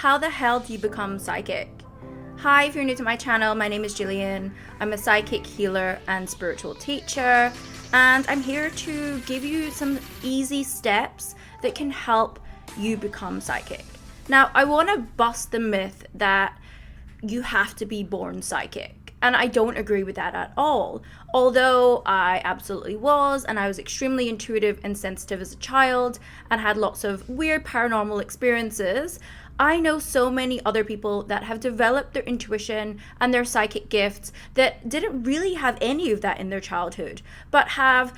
how the hell do you become psychic? Hi, if you're new to my channel, my name is Jillian. I'm a psychic healer and spiritual teacher, and I'm here to give you some easy steps that can help you become psychic. Now, I want to bust the myth that you have to be born psychic. And I don't agree with that at all. Although I absolutely was, and I was extremely intuitive and sensitive as a child and had lots of weird paranormal experiences, I know so many other people that have developed their intuition and their psychic gifts that didn't really have any of that in their childhood, but have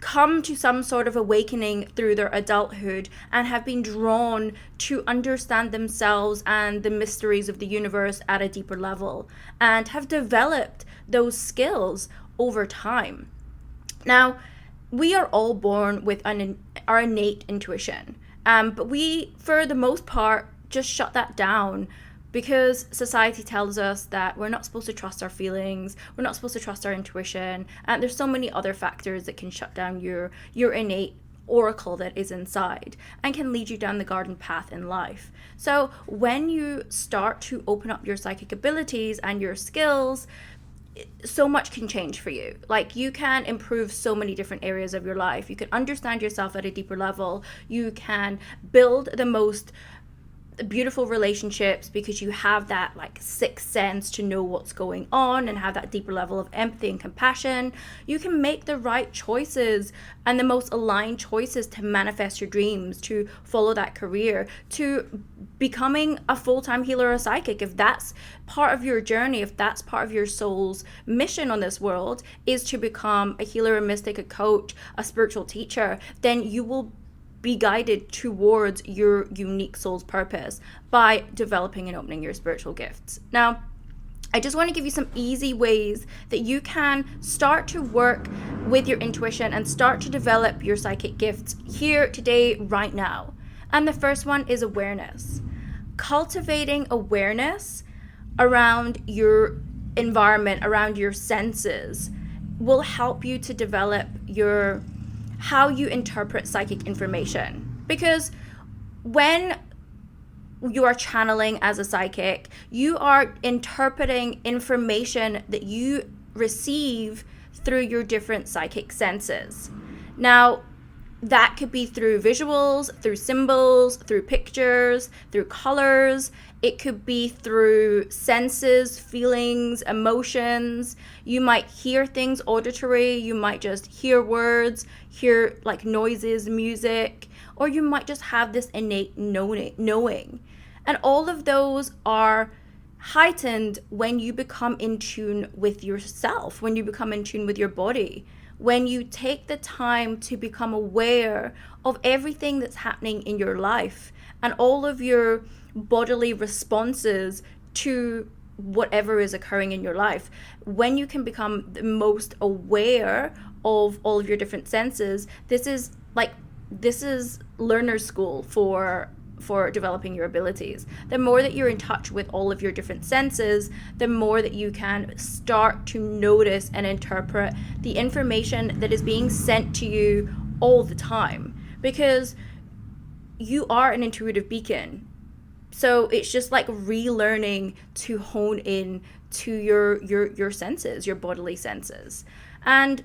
come to some sort of awakening through their adulthood and have been drawn to understand themselves and the mysteries of the universe at a deeper level and have developed those skills over time. Now, we are all born with our innate intuition, but we, for the most part, just shut that down because society tells us that we're not supposed to trust our feelings, we're not supposed to trust our intuition, and there's so many other factors that can shut down your innate oracle that is inside and can lead you down the garden path in life. So when you start to open up your psychic abilities and your skills, so much can change for you. Like, you can improve so many different areas of your life. You can understand yourself at a deeper level. You can build the most beautiful relationships because you have that like sixth sense to know what's going on and have that deeper level of empathy and compassion. You can make the right choices and the most aligned choices to manifest your dreams, to follow that career, to becoming a full-time healer or psychic. If that's part of your journey, if that's part of your soul's mission on this world, is to become a healer, a mystic, a coach, a spiritual teacher, then you will be guided towards your unique soul's purpose by developing and opening your spiritual gifts. Now, I just want to give you some easy ways that you can start to work with your intuition and start to develop your psychic gifts here, today, right now. And the first one is awareness. Cultivating awareness around your environment, around your senses, will help you to develop how you interpret psychic information. Because when you are channeling as a psychic, you are interpreting information that you receive through your different psychic senses. Now, that could be through visuals, through symbols, through pictures, through colors. It could be through senses, feelings, emotions. You might hear things auditory. You might just hear words, hear like noises, music, or you might just have this innate knowing. And all of those are heightened when you become in tune with yourself, when you become in tune with your body, when you take the time to become aware of everything that's happening in your life and all of your bodily responses to whatever is occurring in your life. When you can become the most aware of all of your different senses, this is learner's school for developing your abilities. The more that you're in touch with all of your different senses, the more that you can start to notice and interpret the information that is being sent to you all the time, because you are an intuitive beacon. So it's just like relearning to hone in to your senses, your bodily senses. And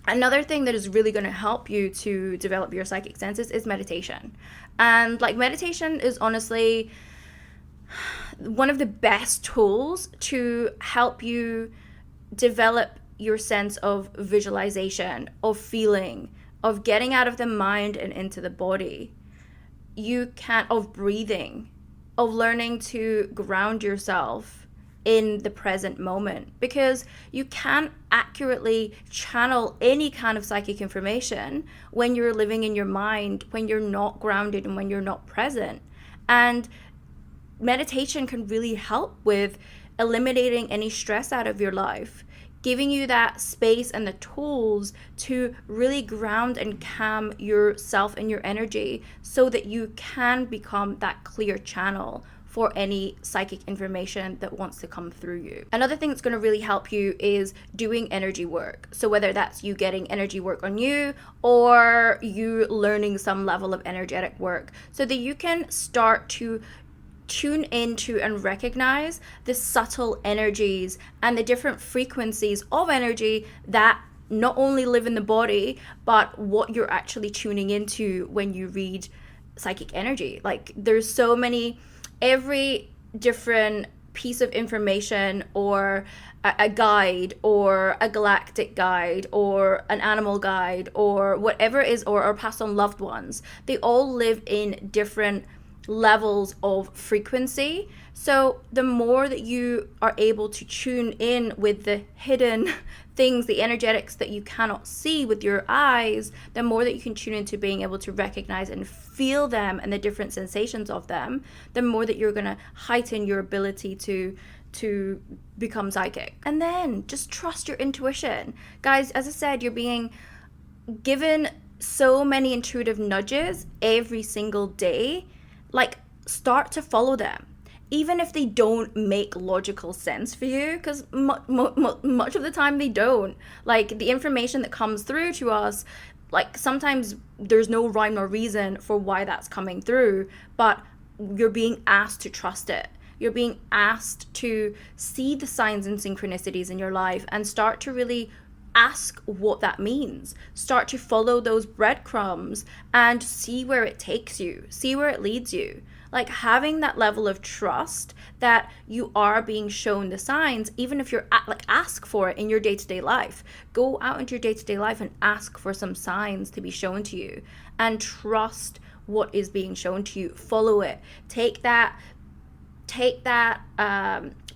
another thing that is really going to help you to develop your psychic senses is meditation. And like, meditation is honestly one of the best tools to help you develop your sense of visualization, of feeling, of getting out of the mind and into the body. Of breathing, of learning to ground yourself in the present moment, because you can't accurately channel any kind of psychic information when you're living in your mind, when you're not grounded and when you're not present. And meditation can really help with eliminating any stress out of your life, giving you that space and the tools to really ground and calm yourself and your energy so that you can become that clear channel for any psychic information that wants to come through you. Another thing that's going to really help you is doing energy work. So whether that's you getting energy work on you or you learning some level of energetic work so that you can start to tune into and recognize the subtle energies and the different frequencies of energy that not only live in the body, but what you're actually tuning into when you read psychic energy. Like, there's so many, every different piece of information, or a guide, or a galactic guide, or an animal guide, or whatever it is, or passed on loved ones, they all live in different levels of frequency. So the more that you are able to tune in with the hidden things, the energetics that you cannot see with your eyes, the more that you can tune into being able to recognize and feel them and the different sensations of them, the more that you're going to heighten your ability to become psychic. And then just trust your intuition. Guys, as I said, you're being given so many intuitive nudges every single day. Like, start to follow them, even if they don't make logical sense for you, because much of the time they don't. Like, the information that comes through to us, like, sometimes there's no rhyme or reason for why that's coming through, but you're being asked to trust it. You're being asked to see the signs and synchronicities in your life and start to really ask what that means. Start to follow those breadcrumbs and see where it takes you, see where it leads you. Like, having that level of trust that you are being shown the signs, even if you're ask for it in your day-to-day life. Go out into your day-to-day life and ask for some signs to be shown to you, and trust what is being shown to you. Follow it. Take that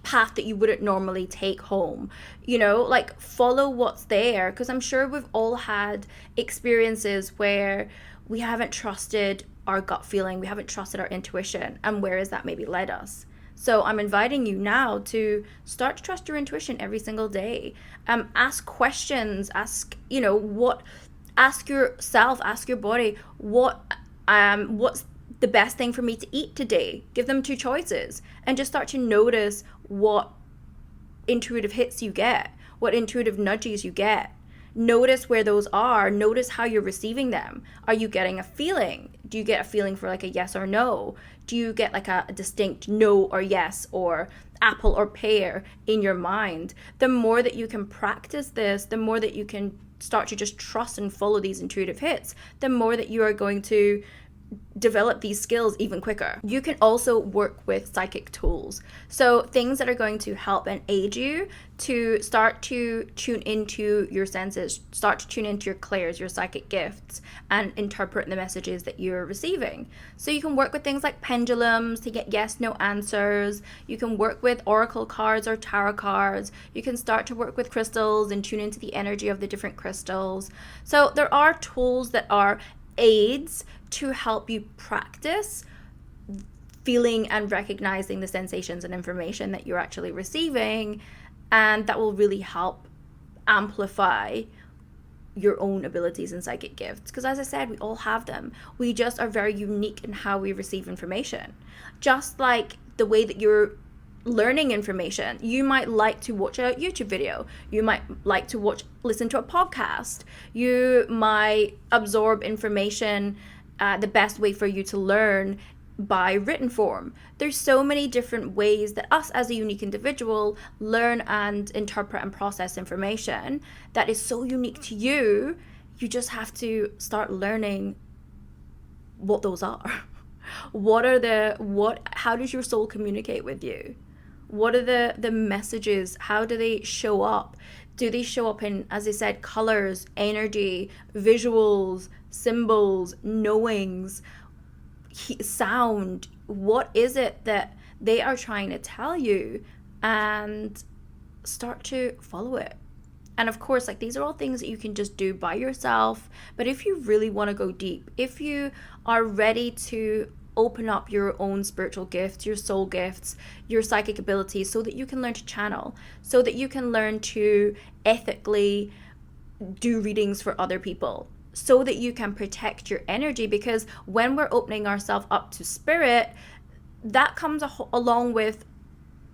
path that you wouldn't normally take home, like, follow what's there, because I'm sure we've all had experiences where we haven't trusted our gut feeling, we haven't trusted our intuition, and where has that maybe led us. So I'm inviting you now to start to trust your intuition every single day. Ask questions, ask yourself, ask your body, what's the best thing for me to eat today? Give them 2 choices and just start to notice what intuitive hits you get, what intuitive nudges you get. Notice where those are. Notice how you're receiving them. Are you getting a feeling? Do you get a feeling for like a yes or no? Do you get like a distinct no or yes, or apple or pear in your mind? The more that you can practice this, the more that you can start to just trust and follow these intuitive hits, the more that you are going to develop these skills even quicker. You can also work with psychic tools. So things that are going to help and aid you to start to tune into your senses, start to tune into your clairs, your psychic gifts, and interpret the messages that you're receiving. So you can work with things like pendulums to get yes, no answers. You can work with oracle cards or tarot cards. You can start to work with crystals and tune into the energy of the different crystals. So there are tools that are aids to help you practice feeling and recognizing the sensations and information that you're actually receiving, and that will really help amplify your own abilities and psychic gifts. Because as I said, we all have them. We just are very unique in how we receive information. Just like the way that you're learning information, you might like to watch a YouTube video, you might like to listen to a podcast, you might absorb information the best way for you to learn by written form. There's so many different ways that us as a unique individual learn and interpret and process information that is so unique to you. You just have to start learning what those are. How does your soul communicate with you? What are the messages? How do they show up? Do they show up in, as I said, colors, energy, visuals, symbols, knowings, sound? What is it that they are trying to tell you? And start to follow it. And of course, like, these are all things that you can just do by yourself. But if you really want to go deep, if you are ready to open up your own spiritual gifts, your soul gifts, your psychic abilities, so that you can learn to channel, so that you can learn to ethically do readings for other people, so that you can protect your energy. Because when we're opening ourselves up to spirit, that comes along with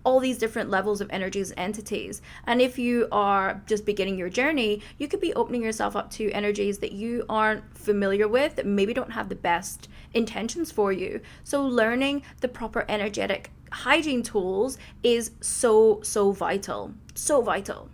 all these different levels of energies and entities. And if you are just beginning your journey, you could be opening yourself up to energies that you aren't familiar with, that maybe don't have the best intentions for you. So learning the proper energetic hygiene tools is so vital. So vital.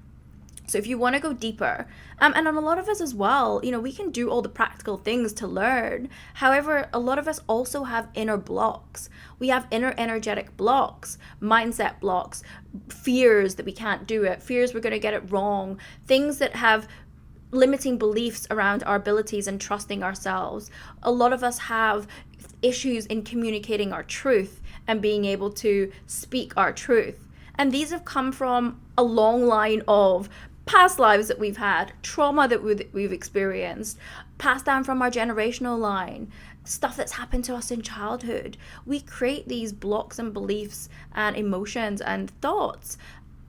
So if you want to go deeper, and on a lot of us as well, we can do all the practical things to learn. However, a lot of us also have inner blocks. We have inner energetic blocks, mindset blocks, fears that we can't do it, fears we're going to get it wrong, things that have limiting beliefs around our abilities and trusting ourselves. A lot of us have issues in communicating our truth and being able to speak our truth. And these have come from a long line of past lives that we've had, trauma that we've experienced, passed down from our generational line, stuff that's happened to us in childhood. We create these blocks and beliefs and emotions and thoughts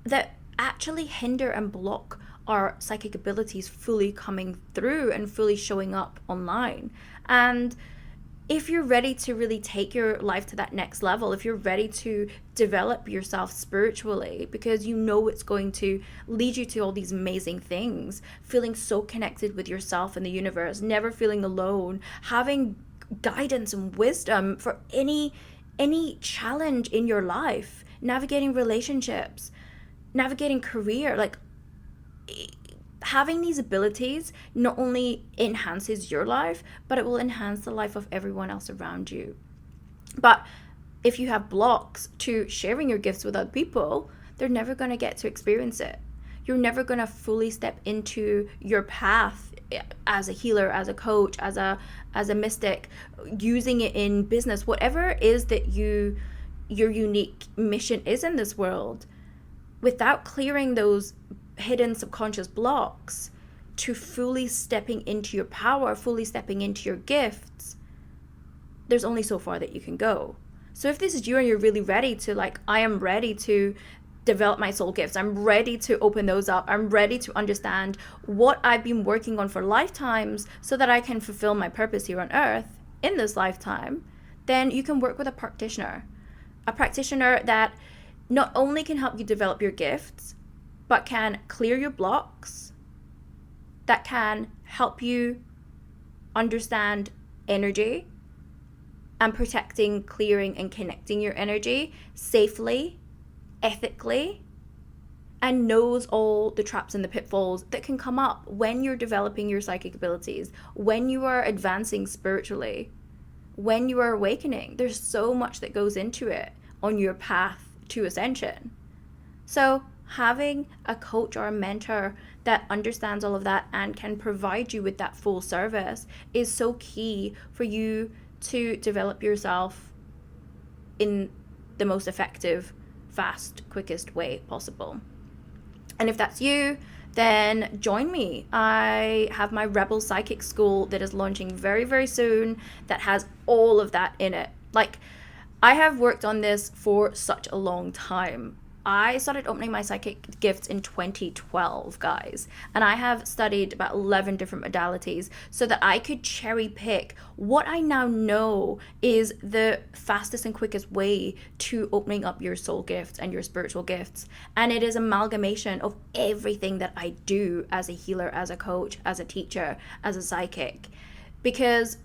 that actually hinder and block our psychic abilities fully coming through and fully showing up online. And if you're ready to really take your life to that next level, if you're ready to develop yourself spiritually, because you know it's going to lead you to all these amazing things, feeling so connected with yourself and the universe, never feeling alone, having guidance and wisdom for any challenge in your life, navigating relationships, navigating career, like having these abilities not only enhances your life, but it will enhance the life of everyone else around you. But if you have blocks to sharing your gifts with other people, they're never going to get to experience it. You're never going to fully step into your path as a healer, as a coach, as a mystic, using it in business, whatever it is that your unique mission is in this world. Without clearing those hidden subconscious blocks to fully stepping into your power, fully stepping into your gifts, there's only so far that you can go. So if this is you and you're really ready to I am ready to develop my soul gifts, I'm ready to open those up, I'm ready to understand what I've been working on for lifetimes so that I can fulfill my purpose here on earth in this lifetime, then you can work with a practitioner that not only can help you develop your gifts, but can clear your blocks, that can help you understand energy and protecting, clearing, and connecting your energy safely, ethically, and knows all the traps and the pitfalls that can come up when you're developing your psychic abilities, when you are advancing spiritually, when you are awakening. There's so much that goes into it on your path to ascension. So having a coach or a mentor that understands all of that and can provide you with that full service is so key for you to develop yourself in the most effective, fast, quickest way possible. And if that's you, then join me. I have my Rebel Psychic School that is launching very, very soon that has all of that in it. I have worked on this for such a long time. I started opening my psychic gifts in 2012, guys, and I have studied about 11 different modalities so that I could cherry pick what I now know is the fastest and quickest way to opening up your soul gifts and your spiritual gifts. And it is amalgamation of everything that I do as a healer, as a coach, as a teacher, as a psychic, because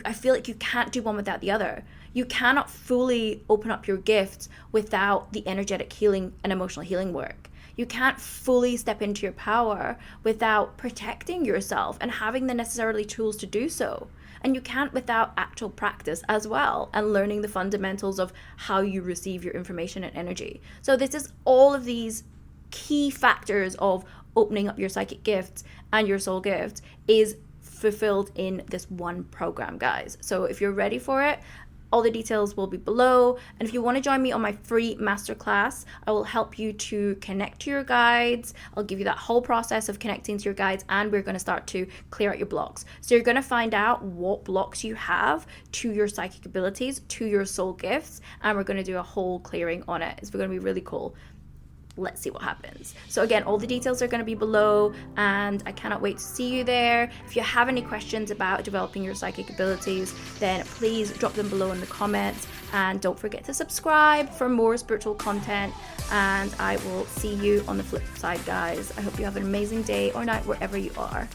I feel like you can't do one without the other. You cannot fully open up your gifts without the energetic healing and emotional healing work. You can't fully step into your power without protecting yourself and having the necessary tools to do so. And you can't without actual practice as well and learning the fundamentals of how you receive your information and energy. So this is all of these key factors of opening up your psychic gifts and your soul gifts is fulfilled in this one program, guys. So if you're ready for it, all the details will be below. And if you want to join me on my free masterclass, I will help you to connect to your guides. I'll give you that whole process of connecting to your guides, and we're going to start to clear out your blocks. So you're going to find out what blocks you have to your psychic abilities, to your soul gifts, and we're going to do a whole clearing on it. It's going to be really cool. Let's see what happens. So again, all the details are going to be below, and I cannot wait to see you there. If you have any questions about developing your psychic abilities, then please drop them below in the comments. And don't forget to subscribe for more spiritual content. And I will see you on the flip side, guys. I hope you have an amazing day or night wherever you are.